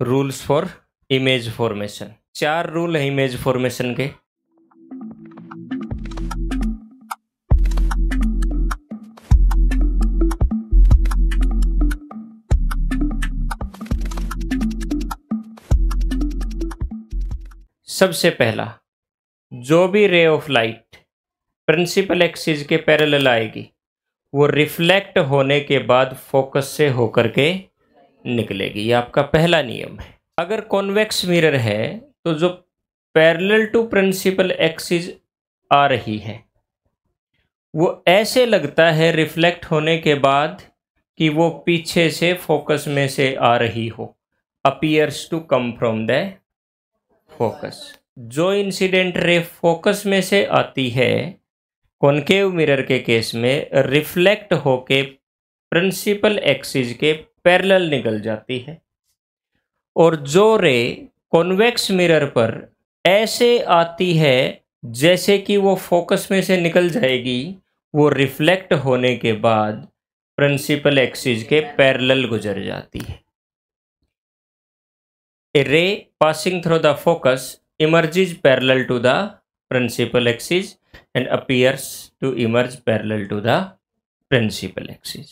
Rules for image formation. 4 rule है image formation के। सबसे पहला, जो भी ray of light principal axis के पैरेलल आएगी वो रिफ्लेक्ट होने के बाद फोकस से होकर के निकलेगी। ये आपका पहला नियम है। अगर कॉन्वेक्स मिरर है तो जो पैरेलल टू प्रिंसिपल एक्सिस आ रही है वो ऐसे लगता है रिफ्लेक्ट होने के बाद कि वो पीछे से फोकस में से आ रही हो, appears to come from the focus. जो इंसिडेंट रे फोकस में से आती है कॉनकेव मिरर के केस में रिफ्लेक्ट होके प्रिंसिपल एक्सिस के पैरेलल निकल जाती है, और जो रे कॉन्वेक्स मिरर पर ऐसे आती है जैसे कि वो फोकस में से निकल जाएगी, वो रिफ्लेक्ट होने के बाद प्रिंसिपल एक्सिस के पैरेलल गुजर जाती है। A ray passing through the focus emerges parallel to the principal axis and appears to emerge parallel to the principal axis।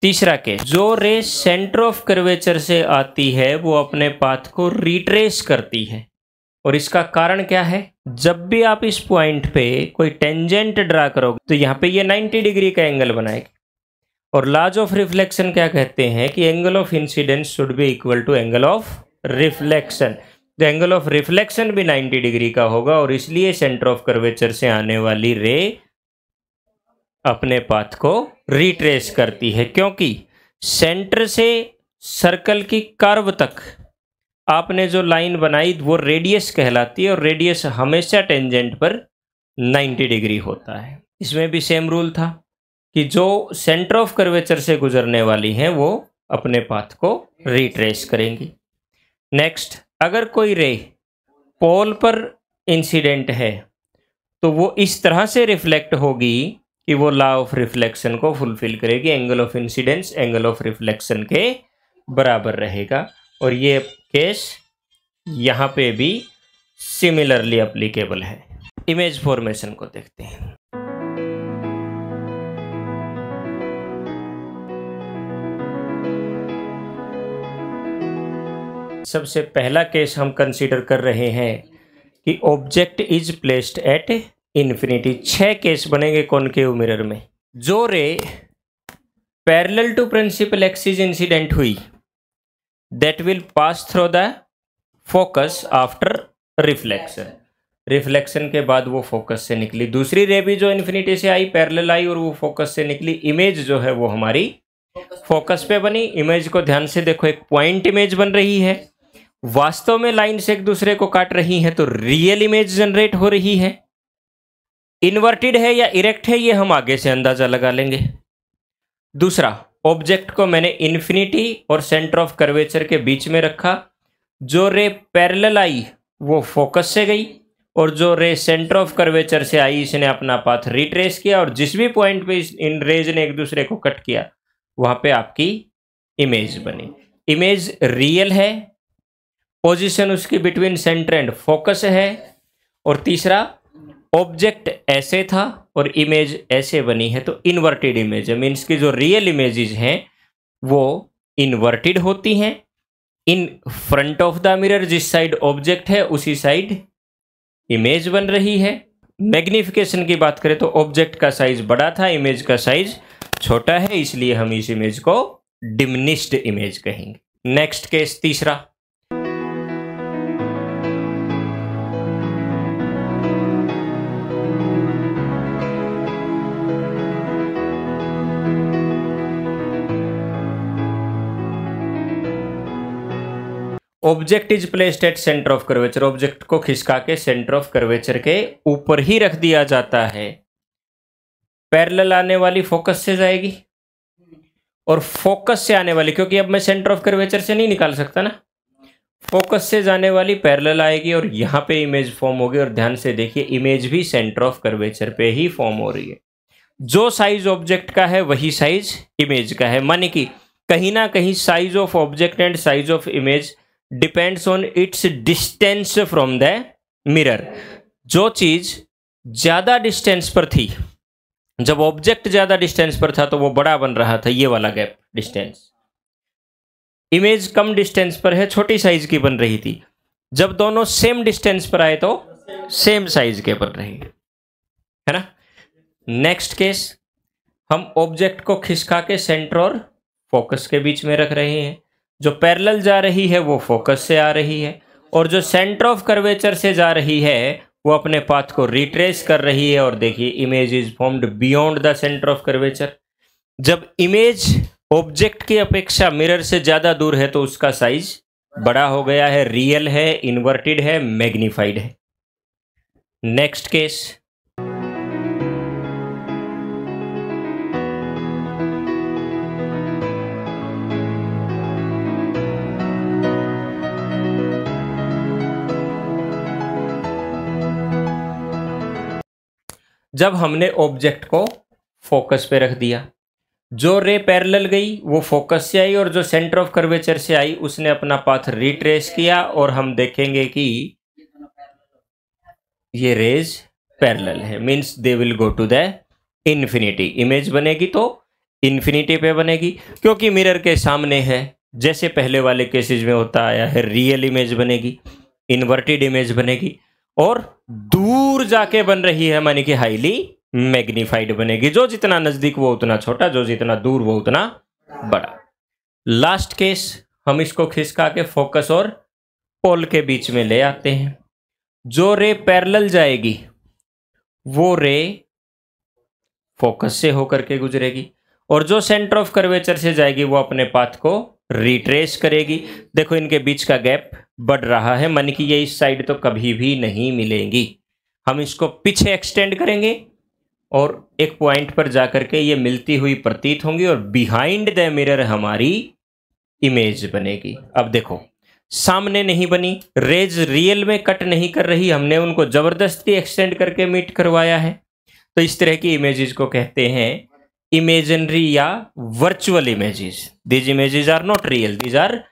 तीसरा केस, जो रे सेंटर ऑफ कर्वेचर से आती है वो अपने पाथ को रिट्रेस करती है, और इसका कारण क्या है? जब भी आप इस पॉइंट पे कोई टेंजेंट ड्रा करोगे तो यहाँ पे ये 90 डिग्री का एंगल बनाएगी, और लॉज ऑफ रिफ्लेक्शन क्या कहते हैं कि angle of incidence should be equal to angle of reflection. तो एंगल ऑफ रिफ्लेक्शन भी 90 डिग्री का होगा, और इसलिए सेंटर ऑफ कर्वेचर से आने वाली रे अपने पाथ को रिट्रेस करती है, क्योंकि सेंटर से सर्कल की कर्व तक आपने जो लाइन बनाई वो रेडियस कहलाती है, और रेडियस हमेशा टेंजेंट पर 90 डिग्री होता है। इसमें भी सेम रूल था कि जो सेंटर ऑफ कर्वेचर से गुजरने वाली हैं वो अपने पाथ को रिट्रेस करेंगी। नेक्स्ट, अगर कोई रे पोल पर इंसिडेंट है तो वो इस तरह से रिफ्लेक्ट होगी कि वो लॉ ऑफ रिफ्लेक्शन को फुलफिल करेगी। Angle of incidence angle of reflection के बराबर रहेगा, और ये केस यहाँ पे भी सिमिलरली एप्लीकेबल है। इमेज फॉर्मेशन को देखते हैं। सबसे पहला केस हम कंसीडर कर रहे हैं कि object is placed at infinity. 6 case बनेंगे कॉनकेव मिरर में। जो ray parallel to principal axis incident हुई that will pass through the focus after reflection. Reflection के बाद वो फोकस से निकली। दूसरी रे भी जो इन्फिनिटी से आई, पैरेलल आई, और वो फोकस से निकली। इमेज जो है वो हमारी फोकस पे बनी। इमेज को ध्यान से देखो, एक पॉइंट इमेज बन रही है, वास्तव में लाइन से एक दूसरे को काट रही है, तो रियल इमेज जनरेट हो रही है। इन्वर्टेड है या इरेक्ट है ये हम आगे से अंदाजा लगा लेंगे। दूसरा, ऑब्जेक्ट को मैंने इन्फिनिटी और सेंटर ऑफ कर्वेचर के बीच में रखा। जो रे पैरेलल आई वो फोकस से गई, और जो रे सेंटर ऑफ कर्वेचर से आई इसने अपना पाथ रिट्रेस किया, और जिस भी पॉइंट पे इन रेज ने एक दूसरे को कट किया वहां पे आपकी इमेज बनी। इमेज रियल है, पोजीशन उसकी बिटवीन सेंटर एंड फोकस है, और तीसरा, ऑब्जेक्ट ऐसे था और इमेज ऐसे बनी है, तो इन्वर्टेड इमेज है। मीन्स की जो रियल इमेजेस हैं वो इन्वर्टेड होती हैं। In front of the mirror जिस साइड ऑब्जेक्ट है उसी साइड इमेज बन रही है। मैग्निफिकेशन की बात करें तो ऑब्जेक्ट का साइज बड़ा था, इमेज का साइज छोटा है, इसलिए हम इस इमेज को डिमिनिश्ड इमेज कहेंगे। नेक्स्ट केस, तीसरा, object is placed at centre of curvature. Object को खिसका के सेंटर ऑफ कर्वेचर के ऊपर ही रख दिया जाता है। पैरेलल आने वाली फोकस से जाएगी, और फोकस से आने वाली, क्योंकि अब मैं सेंटर ऑफ कर्वेचर से नहीं निकाल सकता ना, फोकस से जाने वाली पैरेलल आएगी, और यहाँ पे इमेज फॉर्म होगी। और ध्यान से देखिए, इमेज भी सेंटर ऑफ कर्वेचर पे ही फॉर्म हो रही है। जो साइज ऑब्जेक्ट का है वही साइज इमेज का है, माने कि कहीं ना कहीं size of object and size of image depends on it's distance from the mirror. जो चीज ज्यादा डिस्टेंस पर थी, जब ऑब्जेक्ट ज्यादा डिस्टेंस पर था तो वो बड़ा बन रहा था, ये वाला गैप डिस्टेंस। इमेज कम डिस्टेंस पर है, छोटी साइज की बन रही थी। जब दोनों सेम डिस्टेंस पर आए तो सेम साइज के बन रही है ना। नेक्स्ट केस, हम ऑब्जेक्ट को खिसका के सेंटर और फोकस के बीच में रख रहे हैं। जो पैरेलल जा रही है वो फोकस से आ रही है, और जो सेंटर ऑफ कर्वेचर से जा रही है वो अपने पाथ को रिट्रेस कर रही है। और देखिए, image is formed beyond the centre of curvature. जब इमेज ऑब्जेक्ट की अपेक्षा मिरर से ज्यादा दूर है तो उसका साइज बड़ा हो गया है, रियल है, इन्वर्टेड है, मैग्नीफाइड है। नेक्स्ट केस, जब हमने ऑब्जेक्ट को फोकस पे रख दिया, जो रे पैरेलल गई वो फोकस से आई, और जो सेंटर ऑफ कर्वेचर से आई उसने अपना पाथ रिट्रेस किया, और हम देखेंगे कि ये रेज पैरेलल है, means they will go to the infinity. Image बनेगी तो इन्फिनिटी पे बनेगी, क्योंकि मिरर के सामने है। जैसे पहले वाले केसेस में होता आया है, रियल इमेज बनेगी, इन्वर्टेड इमेज बनेगी, और दूर जाके बन रही है मानी कि हाईली मैग्नीफाइड बनेगी। जो जितना नजदीक वो उतना छोटा, जो जितना दूर वो उतना बड़ा। लास्ट केस, हम इसको खिसका के फोकस और पोल के बीच में ले आते हैं। जो रे पैरेलल जाएगी वो रे फोकस से होकर के गुजरेगी, और जो सेंटर ऑफ कर्वेचर से जाएगी वो अपने पाथ को रिट्रेस करेगी। देखो, इनके बीच का गैप बढ़ रहा है, मन की ये इस साइड तो कभी भी नहीं मिलेंगी। हम इसको पीछे एक्सटेंड करेंगे और एक पॉइंट पर जाकर के ये मिलती हुई प्रतीत होंगी, और बिहाइंड द मिरर हमारी इमेज बनेगी। अब देखो, सामने नहीं बनी, रेज रियल में कट नहीं कर रही, हमने उनको जबरदस्ती एक्सटेंड करके मीट करवाया है। तो इस तरह की इमेजेस को कहते हैं इमेजिनरी या virtual images. These images are not real, these are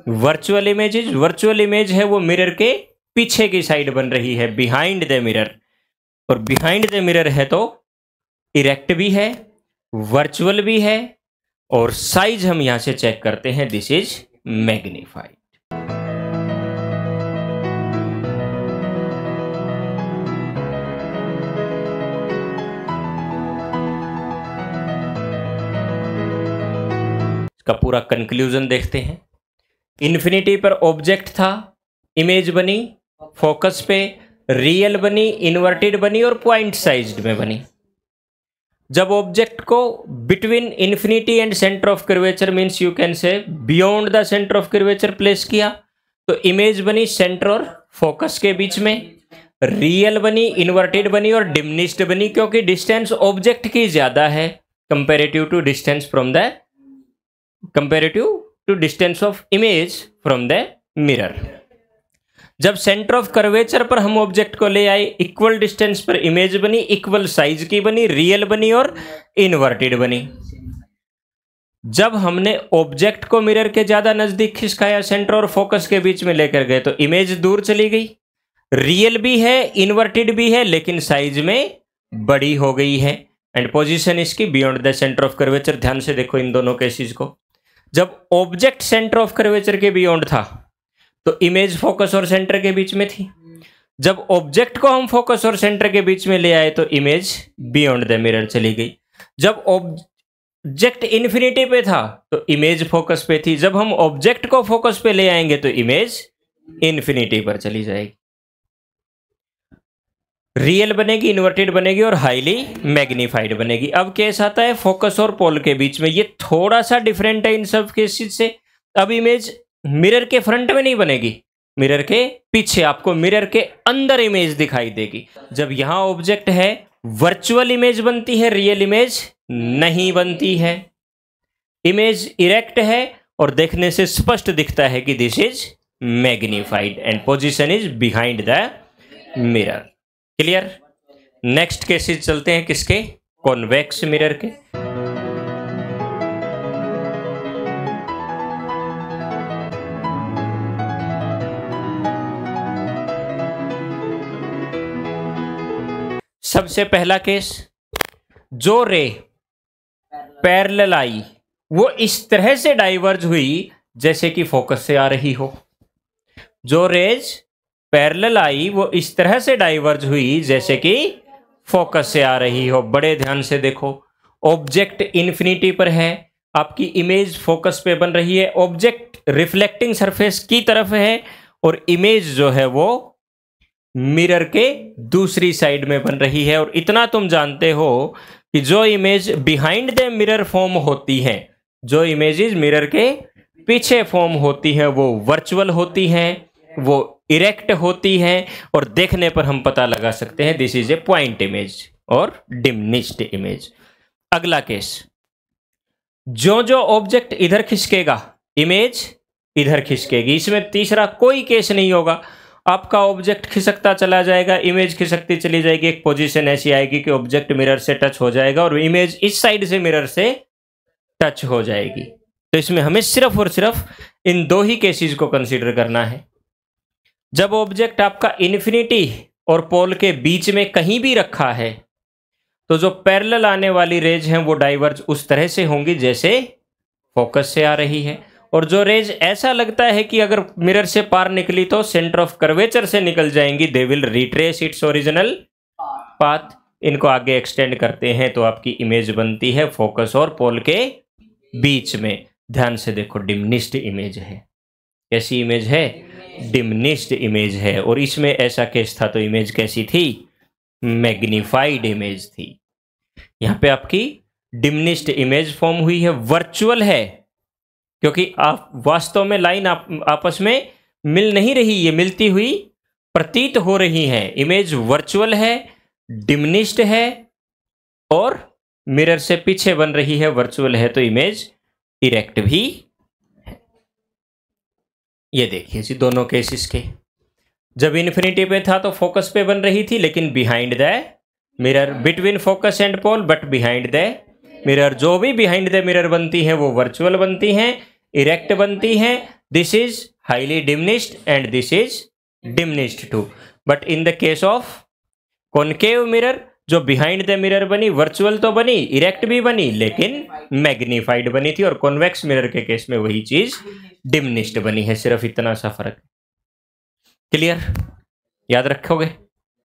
virtual images. Virtual image है वो मिरर के पीछे की साइड बन रही है, बिहाइंड द मिरर। और बिहाइंड द मिरर है तो इरेक्ट भी है, वर्चुअल भी है, और साइज हम यहां से चेक करते हैं, दिस इज मैग्नीफाइड। इसका पूरा कंक्लूजन देखते हैं। इन्फिनिटी पर ऑब्जेक्ट था, इमेज बनी, फोकस पे रियल बनी, इन्वर्टेड बनी, और पॉइंट साइज्ड में बनी। जब ऑब्जेक्ट को between infinity and centre of curvature, means you can say beyond the centre of curvature place किया, तो इमेज बनी सेंटर और फोकस के बीच में, रियल बनी, इन्वर्टेड बनी, और डिमिनिश्ड बनी, क्योंकि डिस्टेंस ऑब्जेक्ट की ज्यादा है comparative to distance from the comparative to distance of image from the mirror. जब सेंटर ऑफ कर्वेचर पर हम ऑब्जेक्ट को ले आए, इक्वल डिस्टेंस पर इमेज बनी, इक्वल साइज की बनी, रियल बनी और इन्वर्टेड बनी। जब हमने ऑब्जेक्ट को मिरर के ज्यादा नजदीक खिसकाया, सेंटर और फोकस के बीच में लेकर गए, तो इमेज दूर चली गई, रियल भी है, इन्वर्टेड भी है, लेकिन साइज में बड़ी हो गई है, एंड पोजीशन इसकी beyond the centre of curvature. ध्यान से देखो इन दोनों केसेस को। जब ऑब्जेक्ट सेंटर ऑफ कर्वेचर के बियॉन्ड था तो इमेज फोकस और सेंटर के बीच में थी। जब ऑब्जेक्ट को हम फोकस और सेंटर के बीच में ले आए तो इमेज बियॉन्ड द मिरर चली गई। जब ऑब्जेक्ट इन्फिनिटी पे था तो इमेज फोकस पे थी। जब हम ऑब्जेक्ट को फोकस पे ले आएंगे तो इमेज इन्फिनिटी पर चली जाएगी। रियल बनेगी, इन्वर्टेड बनेगी और हाईली मैग्नीफाइड बनेगी। अब केस आता है फोकस और पोल के बीच में। ये थोड़ा सा डिफरेंट है इन सब केसेस से। अब इमेज मिरर के फ्रंट में नहीं बनेगी, मिरर के पीछे, आपको मिरर के अंदर इमेज दिखाई देगी। जब यहां ऑब्जेक्ट है वर्चुअल इमेज बनती है, रियल इमेज नहीं बनती है। इमेज इरेक्ट है और देखने से स्पष्ट दिखता है कि this is magnified and position is behind the mirror. Clear. Next cases चलते हैं किसके, कॉन्वेक्स मिरर के। सबसे पहला केस, जो रे पैरेलल आई वो इस तरह से डाइवर्ज हुई जैसे कि फोकस से आ रही हो। जो रेज पैरेलल आई वो इस तरह से डाइवर्ज हुई जैसे कि फोकस से आ रही हो। बड़े ध्यान से देखो, ऑब्जेक्ट इन्फिनिटी पर है, आपकी इमेज फोकस पे बन रही है, ऑब्जेक्ट रिफ्लेक्टिंग सरफेस की तरफ है और इमेज जो है वो मिरर के दूसरी साइड में बन रही है। और इतना तुम जानते हो कि जो image behind the mirror form होती है, जो इमेजेस मिरर के पीछे फॉर्म होती है वो वर्चुअल होती हैं, वो इरेक्ट होती हैं और देखने पर हम पता लगा सकते हैं this is a point image और डिमिनिश्ड इमेज। अगला केस, जो जो ऑब्जेक्ट इधर खिसकेगा इमेज इधर खिसकेगी। इसमें तीसरा कोई केस नहीं होगा। आपका ऑब्जेक्ट खिसकता चला जाएगा, इमेज खिसकती चली जाएगी, एक पोजीशन ऐसी आएगी कि ऑब्जेक्ट मिरर से टच हो जाएगा और इमेज इस साइड से मिरर से टच हो जाएगी। तो इसमें हमें सिर्फ और सिर्फ इन दो ही केसेस को कंसीडर करना है। जब ऑब्जेक्ट आपका इन्फिनिटी और पोल के बीच में कहीं भी रखा है तो जो पैरेलल आने वाली रेज हैं वो डाइवर्ज उस तरह से होंगी जैसे फोकस से आ रही है। और जो रेज ऐसा लगता है कि अगर मिरर से पार निकली तो सेंटर ऑफ कर्वेचर से निकल जाएंगी, they will retrace its original path. इनको आगे एक्सटेंड करते हैं तो आपकी इमेज बनती है फोकस और पोल के बीच में। ध्यान से देखो, डिमिनिश्ड इमेज है। कैसी इमेज है? डिमिनिश्ड इमेज है। और इसमें ऐसा केस था तो इमेज कैसी थी? मैग्नीफाइड इमेज थी। यहाँ पे आपकी डिमिनिश्ड इमेज फॉर्म हुई है, वर्चुअल है, क्योंकि आप वास्तव में लाइन आपस में मिल नहीं रही, ये मिलती हुई प्रतीत हो रही है। इमेज वर्चुअल है, डिमिनिश्ड है और मिरर से पीछे बन रही है, वर्चुअल है तो इमेज इरेक्ट भी है। ये देखिए जी दोनों केसेस के, जब इन्फिनिटी पे था तो फोकस पे बन रही थी लेकिन behind the mirror, between focus and pole but behind the mirror. जो भी बिहाइंड द मिरर बनती है वो वर्चुअल बनती हैं, इरेक्ट बनती हैं। This is highly diminished and this is diminished too. But in the case of concave mirror, जो बिहाइंड द मिरर बनी, वर्चुअल तो बनी, इरेक्ट भी बनी लेकिन मैग्नीफाइड बनी थी। और कॉन्वेक्स मिरर के केस में वही चीज डिमिनिश्ड बनी है, सिर्फ इतना सा फर्क। क्लियर? याद रखोगे?